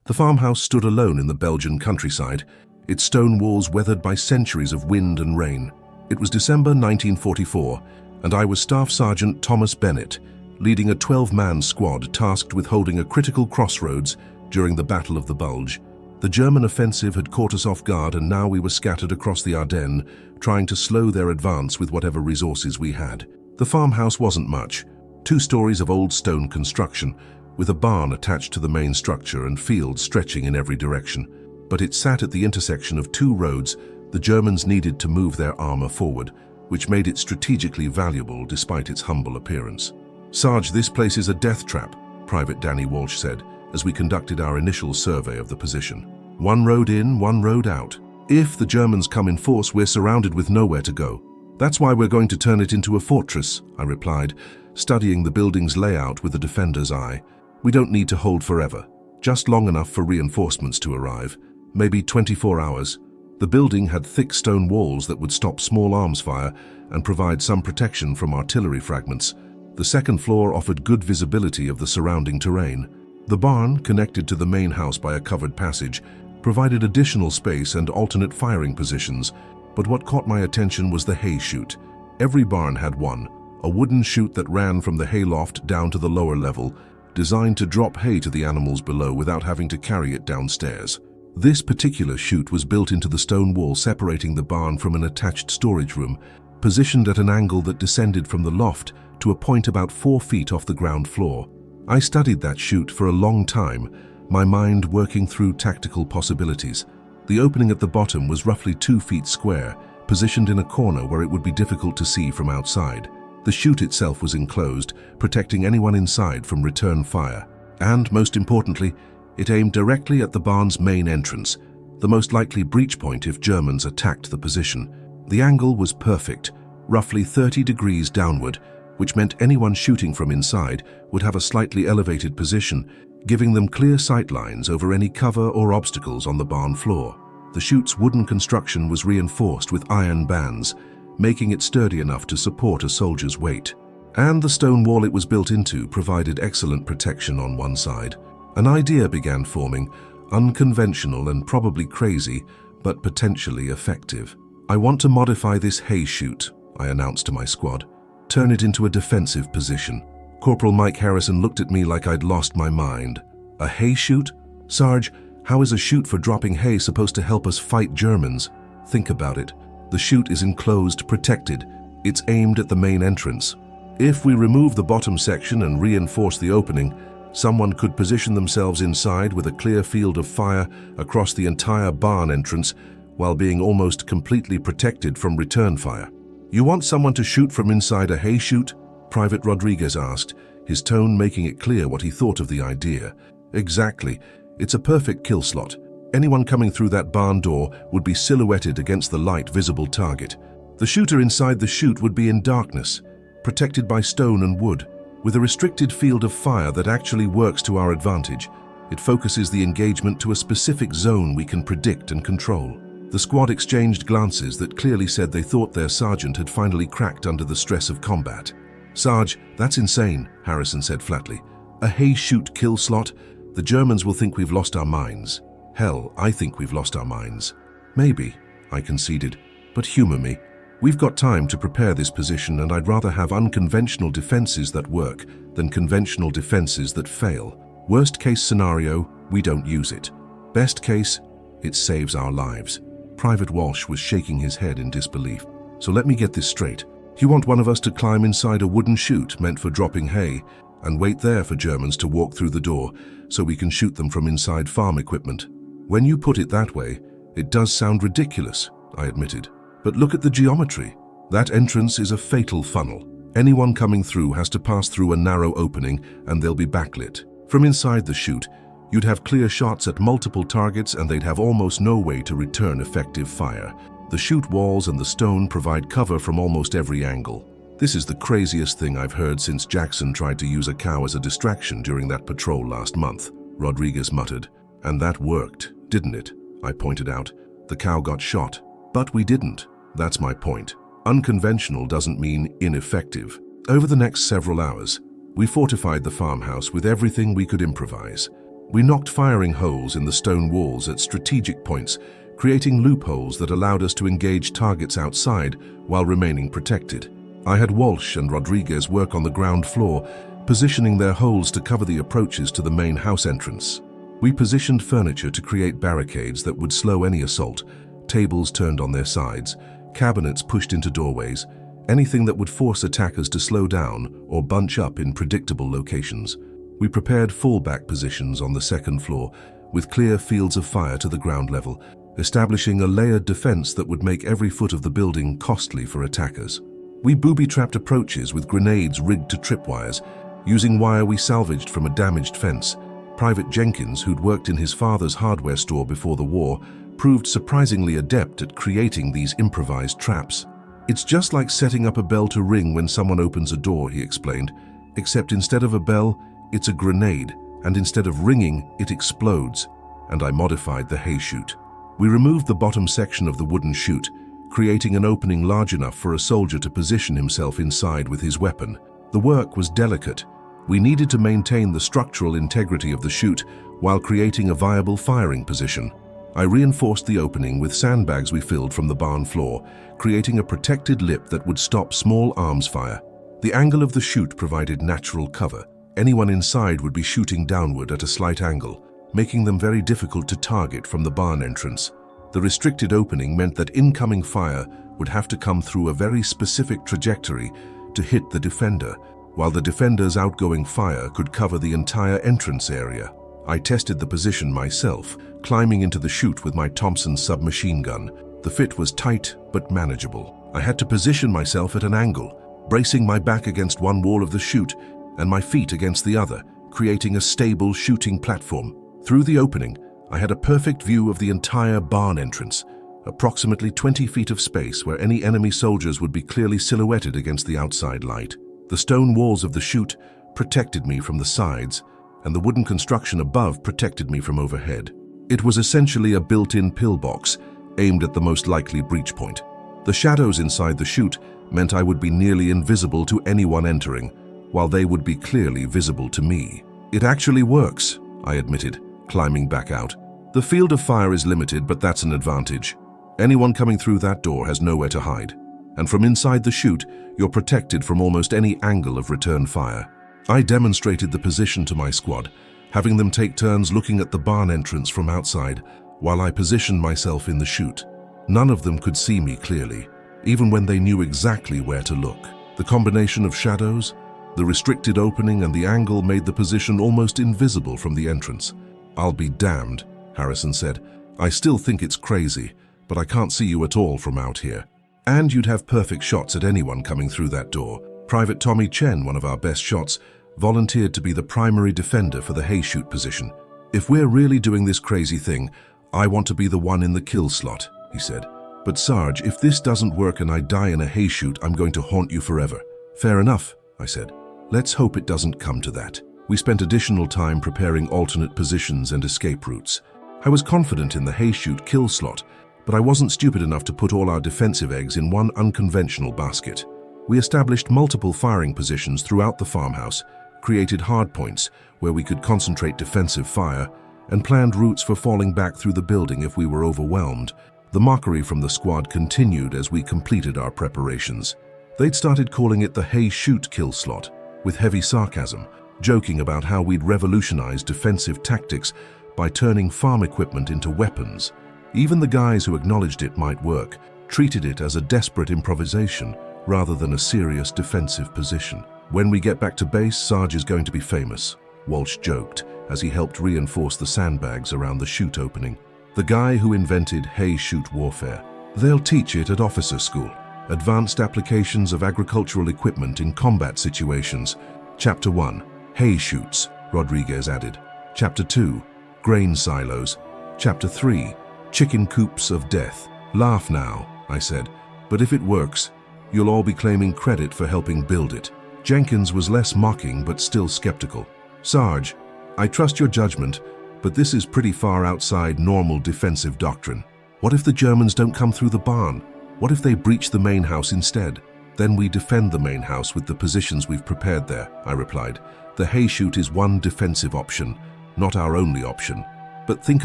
The farmhouse stood alone in the Belgian countryside, its stone walls weathered by centuries of wind and rain. It was December 1944, and I was Staff Sergeant Thomas Bennett, leading a 12-man squad tasked with holding a critical crossroads during the Battle of the Bulge. The German offensive had caught us off guard, and now we were scattered across the Ardennes, trying to slow their advance with whatever resources we had. The farmhouse wasn't much. 2 stories of old stone construction, with a barn attached to the main structure and fields stretching in every direction. But it sat at the intersection of 2 roads the Germans needed to move their armor forward, which made it strategically valuable despite its humble appearance. "Sarge, this place is a death trap," Private Danny Walsh said as we conducted our initial survey of the position. "One road in, one road out. If the Germans come in force, we're surrounded with nowhere to go. That's why we're going to turn it into a fortress," I replied, studying the building's layout with a defender's eye. "We don't need to hold forever, just long enough for reinforcements to arrive, maybe 24 hours. The building had thick stone walls that would stop small arms fire and provide some protection from artillery fragments. The second floor offered good visibility of the surrounding terrain. The barn, connected to the main house by a covered passage, provided additional space and alternate firing positions, but what caught my attention was the hay chute. Every barn had one, a wooden chute that ran from the hayloft down to the lower level, designed to drop hay to the animals below without having to carry it downstairs. This particular chute was built into the stone wall separating the barn from an attached storage room, positioned at an angle that descended from the loft to a point about 4 feet off the ground floor. I studied that chute for a long time, my mind working through tactical possibilities. The opening at the bottom was roughly 2 feet square, positioned in a corner where it would be difficult to see from outside. The chute itself was enclosed, protecting anyone inside from return fire. And, most importantly, it aimed directly at the barn's main entrance, the most likely breach point if Germans attacked the position. The angle was perfect, roughly 30 degrees downward, which meant anyone shooting from inside would have a slightly elevated position, giving them clear sight lines over any cover or obstacles on the barn floor. The chute's wooden construction was reinforced with iron bands, making it sturdy enough to support a soldier's weight. And the stone wall it was built into provided excellent protection on one side. An idea began forming, unconventional and probably crazy, but potentially effective. "I want to modify this hay chute," I announced to my squad. "Turn it into a defensive position." Corporal Mike Harrison looked at me like I'd lost my mind. "A hay chute? Sarge, how is a chute for dropping hay supposed to help us fight Germans? Think about it. The chute is enclosed, protected. It's aimed at the main entrance. If we remove the bottom section and reinforce the opening, someone could position themselves inside with a clear field of fire across the entire barn entrance while being almost completely protected from return fire." "You want someone to shoot from inside a hay chute?" Private Rodriguez asked, his tone making it clear what he thought of the idea. "Exactly. It's a perfect kill slot. Anyone coming through that barn door would be silhouetted against the light visible target. The shooter inside the chute would be in darkness, protected by stone and wood, with a restricted field of fire that actually works to our advantage. It focuses the engagement to a specific zone we can predict and control." The squad exchanged glances that clearly said they thought their sergeant had finally cracked under the stress of combat. "Sarge, that's insane," Harrison said flatly. "A hay chute kill slot? The Germans will think we've lost our minds." "Hell, I think we've lost our minds." "Maybe," I conceded, "but humor me. We've got time to prepare this position, and I'd rather have unconventional defenses that work than conventional defenses that fail. Worst case scenario, we don't use it. Best case, it saves our lives." Private Walsh was shaking his head in disbelief. "So let me get this straight. You want one of us to climb inside a wooden chute meant for dropping hay and wait there for Germans to walk through the door so we can shoot them from inside farm equipment?" "When you put it that way, it does sound ridiculous," I admitted. "But look at the geometry. That entrance is a fatal funnel. Anyone coming through has to pass through a narrow opening and they'll be backlit. From inside the chute, you'd have clear shots at multiple targets and they'd have almost no way to return effective fire. The chute walls and the stone provide cover from almost every angle. This is the craziest thing I've heard since Jackson tried to use a cow as a distraction during that patrol last month," Rodriguez muttered. "And that worked, didn't it?" I pointed out. "The cow got shot. But we didn't. That's my point. Unconventional doesn't mean ineffective." Over the next several hours, we fortified the farmhouse with everything we could improvise. We knocked firing holes in the stone walls at strategic points, creating loopholes that allowed us to engage targets outside while remaining protected. I had Walsh and Rodriguez work on the ground floor, positioning their holes to cover the approaches to the main house entrance. We positioned furniture to create barricades that would slow any assault, tables turned on their sides, cabinets pushed into doorways, anything that would force attackers to slow down or bunch up in predictable locations. We prepared fallback positions on the second floor, with clear fields of fire to the ground level, establishing a layered defense that would make every foot of the building costly for attackers. We booby-trapped approaches with grenades rigged to tripwires, using wire we salvaged from a damaged fence. Private Jenkins, who'd worked in his father's hardware store before the war, proved surprisingly adept at creating these improvised traps. "It's just like setting up a bell to ring when someone opens a door," he explained, "except instead of a bell, it's a grenade, and instead of ringing, it explodes." And I modified the hay chute. We removed the bottom section of the wooden chute, creating an opening large enough for a soldier to position himself inside with his weapon. The work was delicate. We needed to maintain the structural integrity of the chute while creating a viable firing position. I reinforced the opening with sandbags we filled from the barn floor, creating a protected lip that would stop small arms fire. The angle of the chute provided natural cover. Anyone inside would be shooting downward at a slight angle, making them very difficult to target from the barn entrance. The restricted opening meant that incoming fire would have to come through a very specific trajectory to hit the defender, while the defender's outgoing fire could cover the entire entrance area. I tested the position myself, climbing into the chute with my Thompson submachine gun. The fit was tight but manageable. I had to position myself at an angle, bracing my back against one wall of the chute and my feet against the other, creating a stable shooting platform. Through the opening, I had a perfect view of the entire barn entrance, approximately 20 feet of space where any enemy soldiers would be clearly silhouetted against the outside light. The stone walls of the chute protected me from the sides, and the wooden construction above protected me from overhead. It was essentially a built-in pillbox, aimed at the most likely breach point. The shadows inside the chute meant I would be nearly invisible to anyone entering, while they would be clearly visible to me. "It actually works," I admitted, climbing back out. "The field of fire is limited, but that's an advantage. Anyone coming through that door has nowhere to hide. And from inside the chute, you're protected from almost any angle of return fire." I demonstrated the position to my squad, having them take turns looking at the barn entrance from outside, while I positioned myself in the chute. None of them could see me clearly, even when they knew exactly where to look. The combination of shadows, the restricted opening, and the angle made the position almost invisible from the entrance. "I'll be damned," Harrison said. "I still think it's crazy, but I can't see you at all from out here. And you'd have perfect shots at anyone coming through that door." Private Tommy Chen, one of our best shots, volunteered to be the primary defender for the hay chute position. "If we're really doing this crazy thing, I want to be the one in the kill slot," he said. "But Sarge, if this doesn't work and I die in a hay chute, I'm going to haunt you forever." "Fair enough," I said. "Let's hope it doesn't come to that." We spent additional time preparing alternate positions and escape routes. I was confident in the hay chute kill slot, but I wasn't stupid enough to put all our defensive eggs in one unconventional basket. We established multiple firing positions throughout the farmhouse, created hardpoints where we could concentrate defensive fire, and planned routes for falling back through the building if we were overwhelmed. The mockery from the squad continued as we completed our preparations. They'd started calling it the hay chute kill slot, with heavy sarcasm, joking about how we'd revolutionized defensive tactics by turning farm equipment into weapons. Even the guys who acknowledged it might work treated it as a desperate improvisation rather than a serious defensive position. "When we get back to base, Sarge is going to be famous," Walsh joked as he helped reinforce the sandbags around the chute opening. "The guy who invented hay chute warfare. They'll teach it at officer school. Advanced applications of agricultural equipment in combat situations. Chapter 1, hay chutes," Rodriguez added. Chapter 2, grain silos. Chapter 3, chicken coops of death. "Laugh now," I said, "but if it works, you'll all be claiming credit for helping build it." Jenkins was less mocking but still skeptical. "Sarge, I trust your judgment, but this is pretty far outside normal defensive doctrine. What if the Germans don't come through the barn? What if they breach the main house instead? Then we defend the main house with the positions we've prepared there," I replied. "The hay chute is one defensive option, not our only option. But think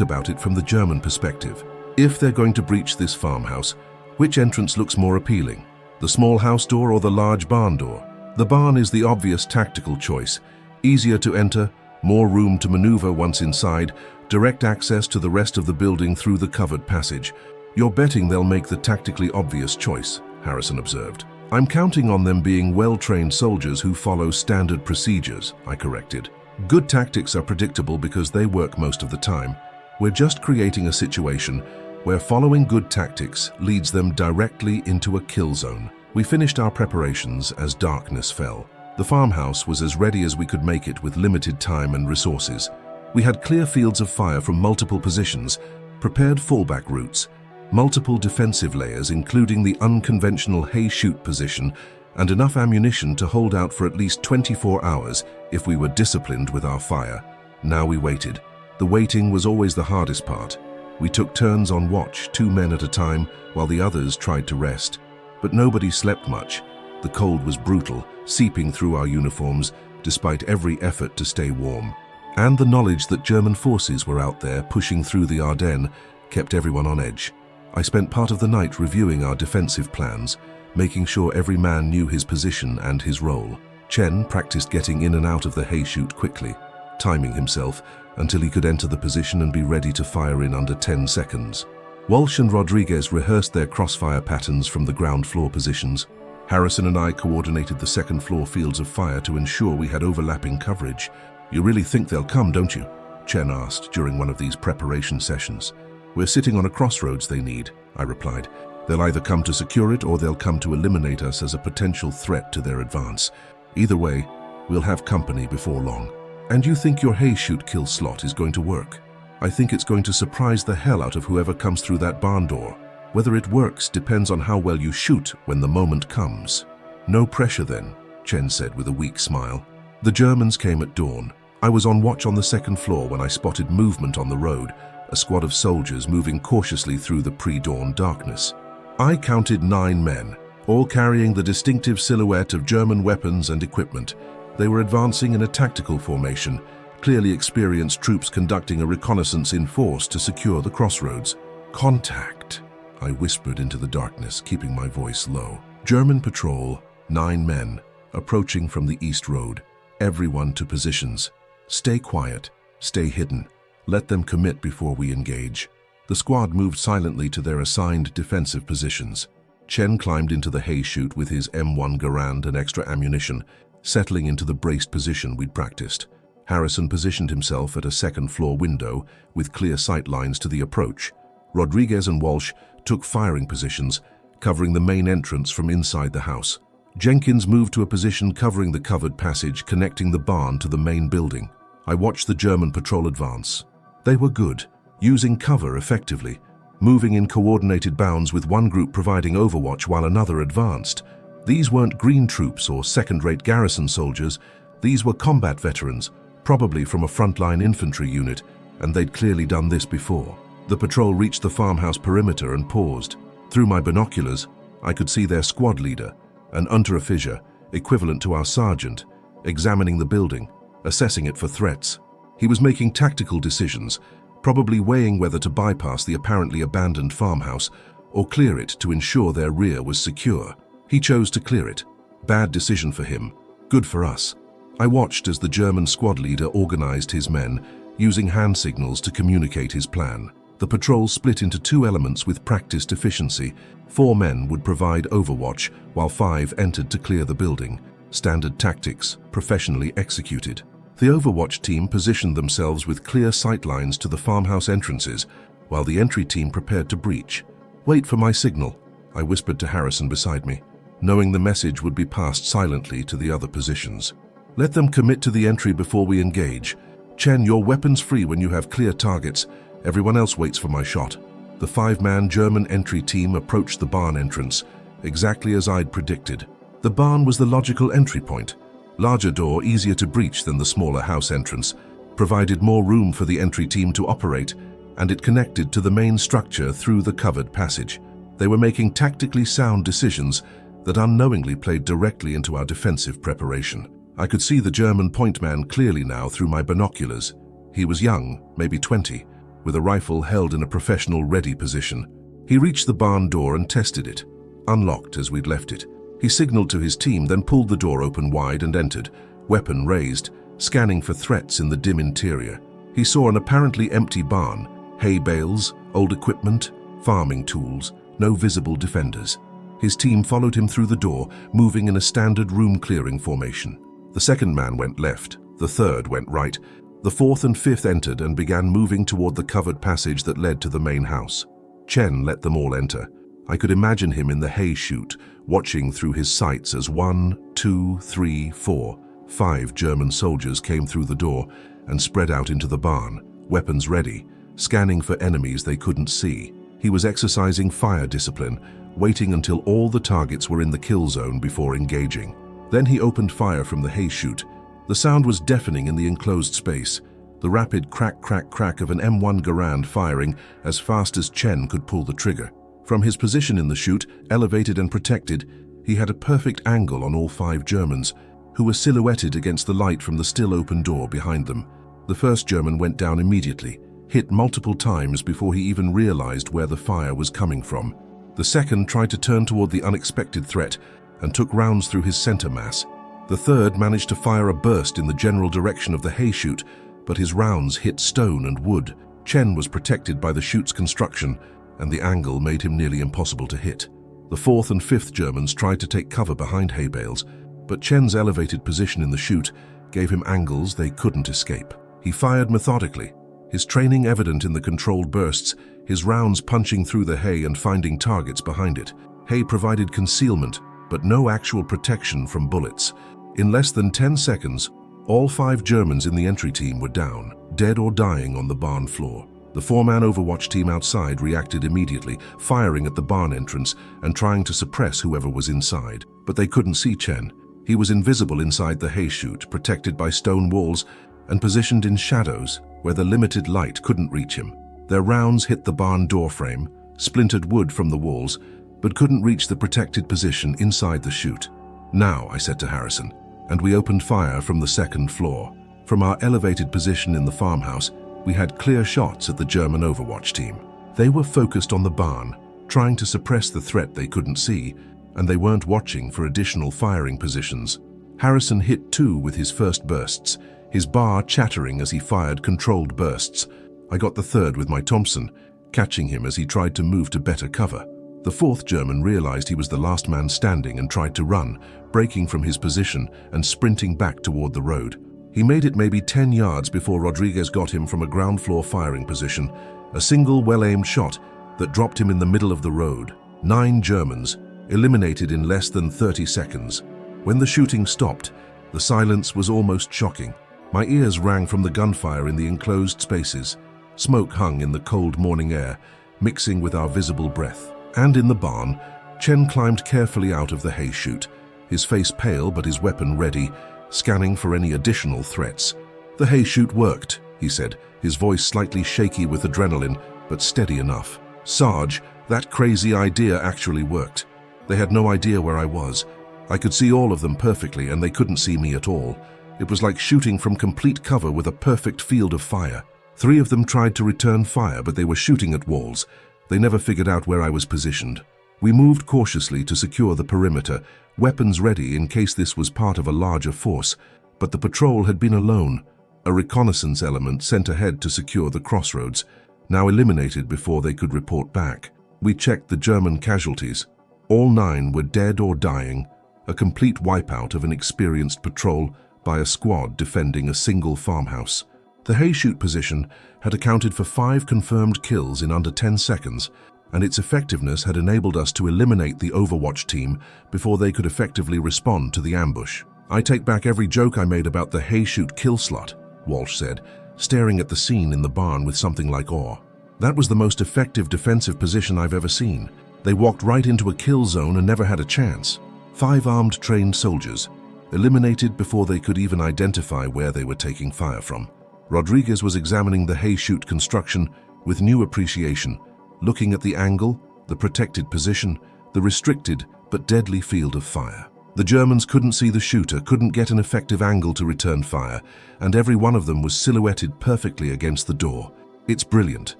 about it from the German perspective. If they're going to breach this farmhouse, which entrance looks more appealing? The small house door or the large barn door? The barn is the obvious tactical choice. Easier to enter, more room to maneuver once inside, direct access to the rest of the building through the covered passage. You're betting they'll make the tactically obvious choice, Harrison observed. I'm counting on them being well-trained soldiers who follow standard procedures, I corrected. Good tactics are predictable because they work most of the time. We're just creating a situation where following good tactics leads them directly into a kill zone. We finished our preparations as darkness fell. The farmhouse was as ready as we could make it with limited time and resources. We had clear fields of fire from multiple positions, prepared fallback routes, multiple defensive layers including the unconventional hay chute position, and enough ammunition to hold out for at least 24 hours if we were disciplined with our fire. Now we waited. The waiting was always the hardest part. We took turns on watch, 2 men at a time, while the others tried to rest. But nobody slept much. The cold was brutal, seeping through our uniforms, despite every effort to stay warm. And the knowledge that German forces were out there pushing through the Ardennes kept everyone on edge. I spent part of the night reviewing our defensive plans, making sure every man knew his position and his role. Chen practiced getting in and out of the hay chute quickly, timing himself until he could enter the position and be ready to fire in under 10 seconds. Walsh and Rodriguez rehearsed their crossfire patterns from the ground floor positions. Harrison and I coordinated the second floor fields of fire to ensure we had overlapping coverage. "You really think they'll come, don't you?" Chen asked during one of these preparation sessions. "We're sitting on a crossroads they need," I replied. "They'll either come to secure it or they'll come to eliminate us as a potential threat to their advance. Either way, we'll have company before long." "And you think your hay chute kill slot is going to work?" "I think it's going to surprise the hell out of whoever comes through that barn door. Whether it works depends on how well you shoot when the moment comes." "No pressure then," Chen said with a weak smile. The Germans came at dawn. I was on watch on the second floor when I spotted movement on the road, a squad of soldiers moving cautiously through the pre-dawn darkness. I counted 9 men, all carrying the distinctive silhouette of German weapons and equipment. They were advancing in a tactical formation, clearly experienced troops conducting a reconnaissance in force to secure the crossroads. "Contact," I whispered into the darkness, keeping my voice low. German patrol, 9 men, approaching from the east road. Everyone to positions. Stay quiet, stay hidden. Let them commit before we engage. The squad moved silently to their assigned defensive positions. Chen climbed into the hay chute with his M1 Garand and extra ammunition, settling into the braced position we'd practiced. Harrison positioned himself at a second-floor window with clear sight lines to the approach. Rodriguez and Walsh took firing positions, covering the main entrance from inside the house. Jenkins moved to a position covering the covered passage connecting the barn to the main building. I watched the German patrol advance. They were good, using cover effectively, moving in coordinated bounds with one group providing overwatch while another advanced. These weren't green troops or second-rate garrison soldiers. These were combat veterans, probably from a frontline infantry unit, and they'd clearly done this before. The patrol reached the farmhouse perimeter and paused. Through my binoculars, I could see their squad leader, an Unteroffizier, equivalent to our sergeant, examining the building, assessing it for threats. He was making tactical decisions, probably weighing whether to bypass the apparently abandoned farmhouse or clear it to ensure their rear was secure. He chose to clear it. Bad decision for him, good for us. I watched as the German squad leader organized his men, using hand signals to communicate his plan. The patrol split into 2 elements with practiced efficiency. 4 men would provide overwatch, while 5 entered to clear the building. Standard tactics, professionally executed. The overwatch team positioned themselves with clear sight lines to the farmhouse entrances, while the entry team prepared to breach. "Wait for my signal," I whispered to Harrison beside me, knowing the message would be passed silently to the other positions. "Let them commit to the entry before we engage. Chen, your weapon's free when you have clear targets. Everyone else waits for my shot." The 5-man German entry team approached the barn entrance, exactly as I'd predicted. The barn was the logical entry point. Larger door, easier to breach than the smaller house entrance, provided more room for the entry team to operate, and it connected to the main structure through the covered passage. They were making tactically sound decisions that unknowingly played directly into our defensive preparation. I could see the German point man clearly now through my binoculars. He was young, maybe 20, with a rifle held in a professional ready position. He reached the barn door and tested it, unlocked as we'd left it. He signaled to his team, then pulled the door open wide and entered, weapon raised, scanning for threats in the dim interior. He saw an apparently empty barn, hay bales, old equipment, farming tools, no visible defenders. His team followed him through the door, moving in a standard room-clearing formation. The second man went left, the third went right. The fourth and fifth entered and began moving toward the covered passage that led to the main house. Chen let them all enter. I could imagine him in the hay chute, watching through his sights as 1, 2, 3, 4, 5 German soldiers came through the door and spread out into the barn, weapons ready, scanning for enemies they couldn't see. He was exercising fire discipline, waiting until all the targets were in the kill zone before engaging. Then he opened fire from the hay chute. The sound was deafening in the enclosed space, the rapid crack, crack, crack of an M1 Garand firing as fast as Chen could pull the trigger. From his position in the chute, elevated and protected, he had a perfect angle on all 5 Germans, who were silhouetted against the light from the still open door behind them. The first German went down immediately, hit multiple times before he even realized where the fire was coming from. The second tried to turn toward the unexpected threat and took rounds through his center mass. The third managed to fire a burst in the general direction of the hay chute, but his rounds hit stone and wood. Chen was protected by the chute's construction, and the angle made him nearly impossible to hit. The fourth and fifth Germans tried to take cover behind hay bales, but Chen's elevated position in the chute gave him angles they couldn't escape. He fired methodically, his training evident in the controlled bursts, his rounds punching through the hay and finding targets behind it. Hay provided concealment, but no actual protection from bullets. In less than 10 seconds, all 5 Germans in the entry team were down, dead or dying on the barn floor. The 4-man Overwatch team outside reacted immediately, firing at the barn entrance and trying to suppress whoever was inside. But they couldn't see Chen. He was invisible inside the hay chute, protected by stone walls and positioned in shadows where the limited light couldn't reach him. Their rounds hit the barn door frame, splintered wood from the walls, but couldn't reach the protected position inside the chute. "Now," I said to Harrison, and we opened fire from the second floor. From our elevated position in the farmhouse, we had clear shots at the German Overwatch team. They were focused on the barn, trying to suppress the threat they couldn't see, and they weren't watching for additional firing positions. Harrison hit 2 with his first bursts, his bar chattering as he fired controlled bursts. I got the third with my Thompson, catching him as he tried to move to better cover. The fourth German realized he was the last man standing and tried to run, breaking from his position and sprinting back toward the road. He made it maybe 10 yards before Rodriguez got him from a ground floor firing position, a single well-aimed shot that dropped him in the middle of the road. 9 Germans, eliminated in less than 30 seconds. When the shooting stopped, the silence was almost shocking. My ears rang from the gunfire in the enclosed spaces. Smoke hung in the cold morning air, mixing with our visible breath. And in the barn, Chen climbed carefully out of the hay chute, his face pale but his weapon ready, scanning for any additional threats. "The hay chute worked," he said, his voice slightly shaky with adrenaline, but steady enough. "Sarge, that crazy idea actually worked. They had no idea where I was. I could see all of them perfectly, and they couldn't see me at all. It was like shooting from complete cover with a perfect field of fire. 3 of them tried to return fire, but they were shooting at walls. They never figured out where I was positioned. We moved cautiously to secure the perimeter, weapons ready in case this was part of a larger force, but the patrol had been alone, a reconnaissance element sent ahead to secure the crossroads, now eliminated before they could report back. We checked the German casualties. All 9 were dead or dying, a complete wipeout of an experienced patrol by a squad defending a single farmhouse. The hay chute position had accounted for 5 confirmed kills in under 10 seconds, and its effectiveness had enabled us to eliminate the Overwatch team before they could effectively respond to the ambush. "I take back every joke I made about the Chute Kill Slot," Walsh said, staring at the scene in the barn with something like awe. "That was the most effective defensive position I've ever seen. They walked right into a kill zone and never had a chance. 5 armed trained soldiers, eliminated before they could even identify where they were taking fire from." Rodriguez was examining the hay chute construction with new appreciation, looking at the angle, the protected position, the restricted but deadly field of fire. The Germans couldn't see the shooter, couldn't get an effective angle to return fire, and every one of them was silhouetted perfectly against the door. It's brilliant.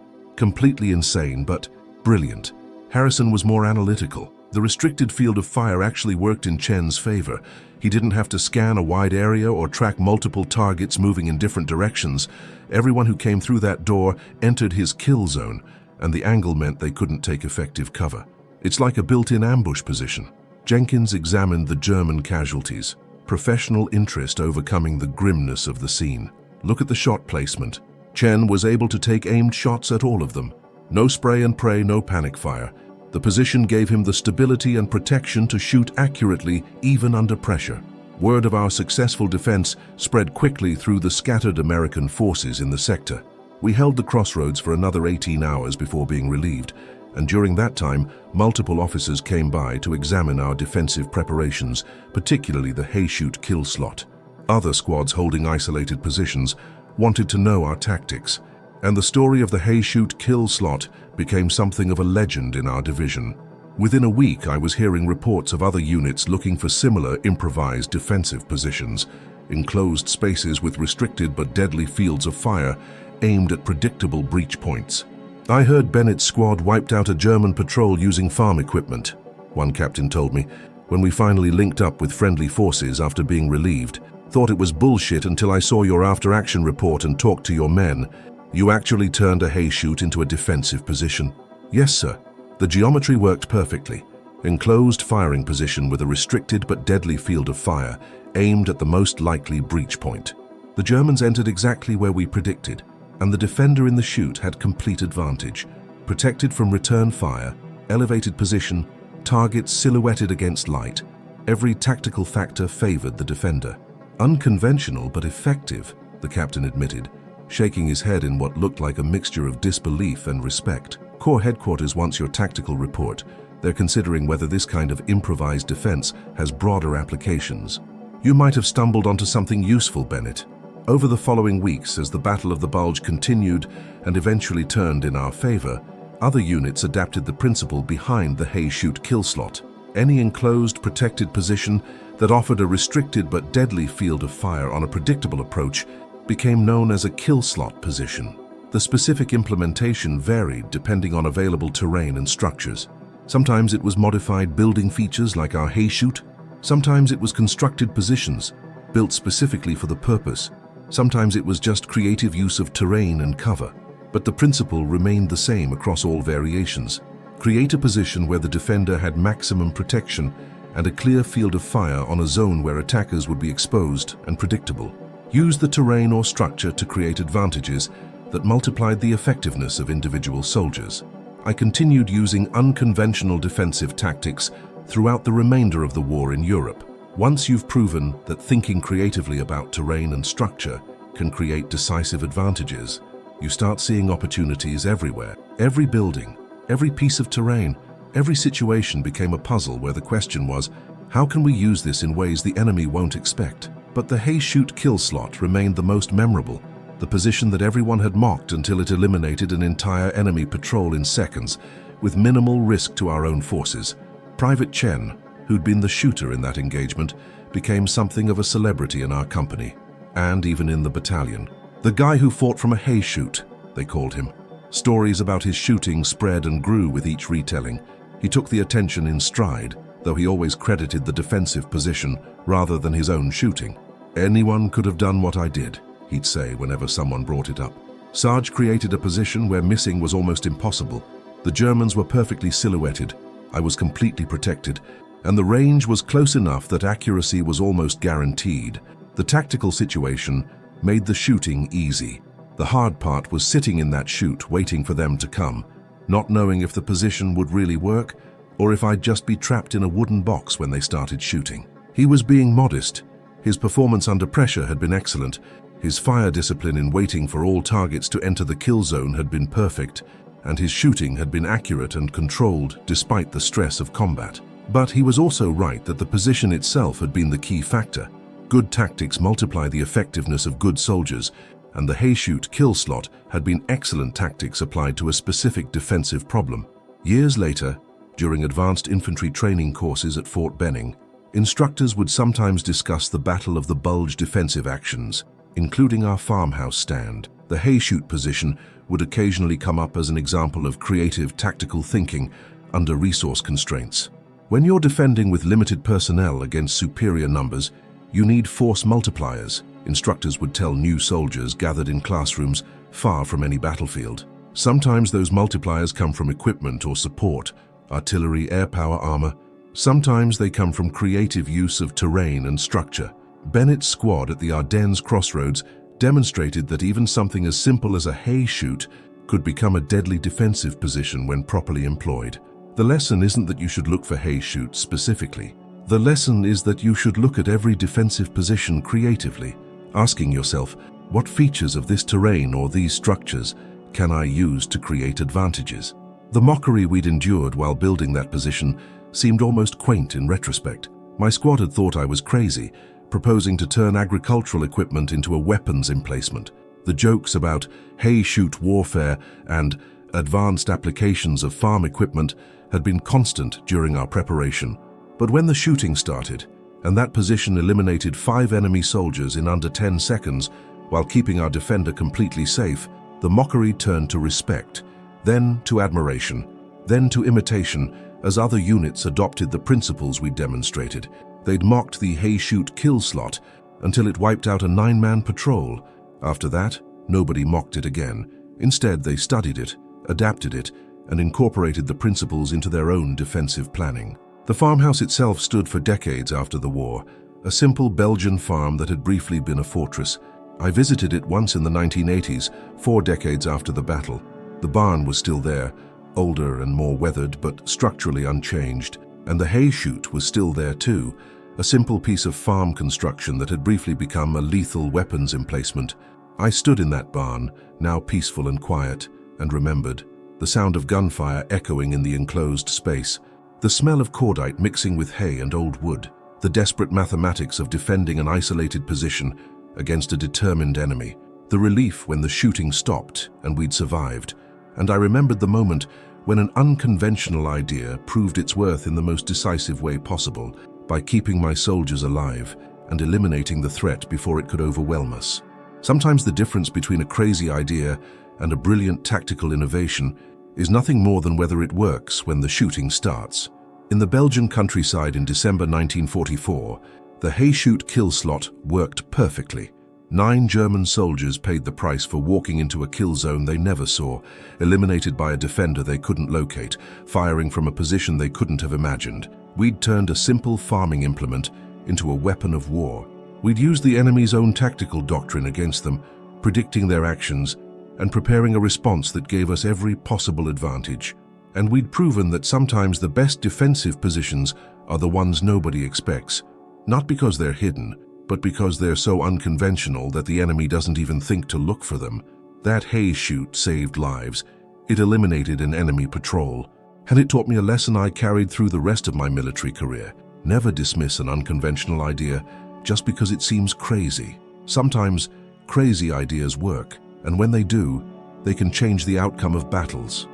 Completely insane, but brilliant. Harrison was more analytical. The restricted field of fire actually worked in Chen's favor. He didn't have to scan a wide area or track multiple targets moving in different directions. Everyone who came through that door entered his kill zone, and the angle meant they couldn't take effective cover. It's like a built-in ambush position. Jenkins examined the German casualties, professional interest overcoming the grimness of the scene. Look at the shot placement. Chen was able to take aimed shots at all of them. No spray and pray, no panic fire. The position gave him the stability and protection to shoot accurately even under pressure. Word of our successful defense spread quickly through the scattered American forces in the sector. We held the crossroads for another 18 hours before being relieved, and during that time, multiple officers came by to examine our defensive preparations, particularly the Chute Kill Slot. Other squads holding isolated positions wanted to know our tactics, and the story of the Chute Kill Slot became something of a legend in our division. Within a week, I was hearing reports of other units looking for similar improvised defensive positions, enclosed spaces with restricted but deadly fields of fire aimed at predictable breach points. I heard Bennett's squad wiped out a German patrol using farm equipment, one captain told me, when we finally linked up with friendly forces after being relieved. Thought it was bullshit until I saw your after-action report and talked to your men. You actually turned a chute into a defensive position. Yes, sir. The geometry worked perfectly. Enclosed firing position with a restricted but deadly field of fire aimed at the most likely breach point. The Germans entered exactly where we predicted, and the defender in the chute had complete advantage. Protected from return fire, elevated position, targets silhouetted against light. Every tactical factor favored the defender. Unconventional but effective, the captain admitted, shaking his head in what looked like a mixture of disbelief and respect. Corps headquarters wants your tactical report. They're considering whether this kind of improvised defense has broader applications. You might have stumbled onto something useful, Bennett. Over the following weeks, as the Battle of the Bulge continued and eventually turned in our favor, other units adapted the principle behind the Chute Kill Slot. Any enclosed, protected position that offered a restricted but deadly field of fire on a predictable approach became known as a kill slot position. The specific implementation varied depending on available terrain and structures. Sometimes it was modified building features like our chute. Sometimes it was constructed positions, built specifically for the purpose. Sometimes it was just creative use of terrain and cover. But the principle remained the same across all variations. Create a position where the defender had maximum protection and a clear field of fire on a zone where attackers would be exposed and predictable. Use the terrain or structure to create advantages that multiplied the effectiveness of individual soldiers. I continued using unconventional defensive tactics throughout the remainder of the war in Europe. Once you've proven that thinking creatively about terrain and structure can create decisive advantages, you start seeing opportunities everywhere. Every building, every piece of terrain, every situation became a puzzle where the question was, how can we use this in ways the enemy won't expect? But the Chute Kill Slot remained the most memorable, the position that everyone had mocked until it eliminated an entire enemy patrol in seconds, with minimal risk to our own forces. Private Chen, who'd been the shooter in that engagement, became something of a celebrity in our company, and even in the battalion. The guy who fought from a chute, they called him. Stories about his shooting spread and grew with each retelling. He took the attention in stride, though he always credited the defensive position rather than his own shooting. Anyone could have done what I did, he'd say whenever someone brought it up. Sarge created a position where missing was almost impossible. The Germans were perfectly silhouetted. I was completely protected, and the range was close enough that accuracy was almost guaranteed. The tactical situation made the shooting easy. The hard part was sitting in that chute waiting for them to come, not knowing if the position would really work or if I'd just be trapped in a wooden box when they started shooting. He was being modest. His performance under pressure had been excellent. His fire discipline in waiting for all targets to enter the kill zone had been perfect, and his shooting had been accurate and controlled despite the stress of combat. But he was also right that the position itself had been the key factor. Good tactics multiply the effectiveness of good soldiers, and the Chute Kill Slot had been excellent tactics applied to a specific defensive problem. Years later, during advanced infantry training courses at Fort Benning, Instructors would sometimes discuss the Battle of the Bulge defensive actions, including our farmhouse stand. The hay chute position would occasionally come up as an example of creative tactical thinking under resource constraints. When you're defending with limited personnel against superior numbers, you need force multipliers, instructors would tell new soldiers gathered in classrooms far from any battlefield. Sometimes those multipliers come from equipment or support, artillery, air power, armor. Sometimes they come from creative use of terrain and structure. Bennett's squad at the Ardennes crossroads demonstrated that even something as simple as a hay chute could become a deadly defensive position when properly employed. The lesson isn't that you should look for hay chutes specifically. The lesson is that you should look at every defensive position creatively, asking yourself, what features of this terrain or these structures can I use to create advantages? The mockery we'd endured while building that position seemed almost quaint in retrospect. My squad had thought I was crazy, proposing to turn agricultural equipment into a weapons emplacement. The jokes about hay chute warfare and advanced applications of farm equipment had been constant during our preparation. But when the shooting started, and that position eliminated 5 enemy soldiers in under 10 seconds while keeping our defender completely safe, the mockery turned to respect, then to admiration, then to imitation as other units adopted the principles we demonstrated. They'd mocked the Chute Kill Slot until it wiped out a 9-man patrol. After that, nobody mocked it again. Instead, they studied it, adapted it, and incorporated the principles into their own defensive planning. The farmhouse itself stood for decades after the war, a simple Belgian farm that had briefly been a fortress. I visited it once in the 1980s, 4 decades after the battle. The barn was still there, older and more weathered, but structurally unchanged. And the hay chute was still there too, a simple piece of farm construction that had briefly become a lethal weapons emplacement. I stood in that barn, now peaceful and quiet, and remembered the sound of gunfire echoing in the enclosed space, the smell of cordite mixing with hay and old wood, the desperate mathematics of defending an isolated position against a determined enemy, the relief when the shooting stopped and we'd survived. And I remembered the moment when an unconventional idea proved its worth in the most decisive way possible, by keeping my soldiers alive and eliminating the threat before it could overwhelm us. Sometimes the difference between a crazy idea and a brilliant tactical innovation is nothing more than whether it works when the shooting starts. In the Belgian countryside in December 1944, the Chute Kill Slot worked perfectly. 9 German soldiers paid the price for walking into a kill zone they never saw, eliminated by a defender they couldn't locate, firing from a position they couldn't have imagined. We'd turned a simple farming implement into a weapon of war. We'd used the enemy's own tactical doctrine against them, predicting their actions and preparing a response that gave us every possible advantage. And we'd proven that sometimes the best defensive positions are the ones nobody expects, not because they're hidden, but because they're so unconventional that the enemy doesn't even think to look for them. That hay chute saved lives. It eliminated an enemy patrol. And it taught me a lesson I carried through the rest of my military career. Never dismiss an unconventional idea just because it seems crazy. Sometimes crazy ideas work, and when they do, they can change the outcome of battles.